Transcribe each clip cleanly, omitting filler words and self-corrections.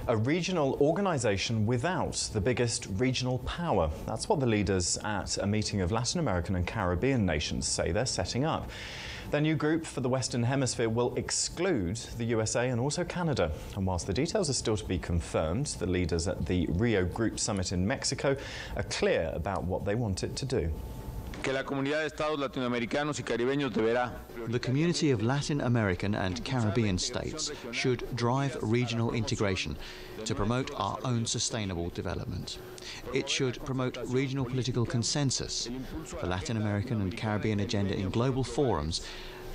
A regional organisation without the biggest regional power. That's what the leaders at a meeting of Latin American and Caribbean nations say they're setting up. Their new group for the Western Hemisphere will exclude the USA and also Canada. And whilst the details are still to be confirmed, the leaders at the Rio Group Summit in Mexico are clear about what they want it to do. The community of Latin American and Caribbean states should drive regional integration to promote our own sustainable development. It should promote regional political consensus, the Latin American and Caribbean agenda in global forums,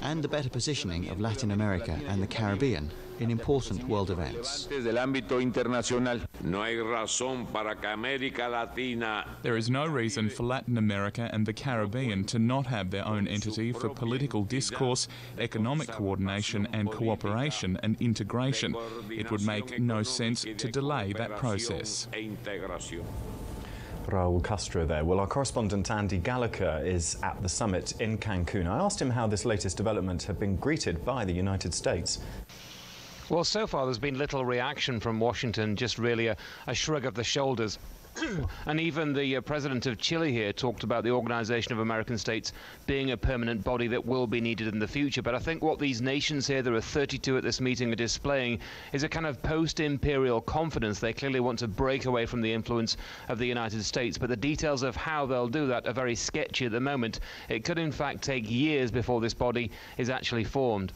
and the better positioning of Latin America and the Caribbean in important world events. There is no reason for Latin America and the Caribbean to not have their own entity for political discourse, economic coordination and cooperation and integration. It would make no sense to delay that process. Raul Castro there. Well, our correspondent Andy Gallagher is at the summit in Cancun. I asked him how this latest development had been greeted by the United States. Well, so far there's been little reaction from Washington, just really a shrug of the shoulders. And even the president of Chile here talked about the Organization of American States being a permanent body that will be needed in the future. But I think what these nations here, there are 32 at this meeting, are displaying is a kind of post-imperial confidence. They clearly want to break away from the influence of the United States. But the details of how they'll do that are very sketchy at the moment. It could in fact take years before this body is actually formed.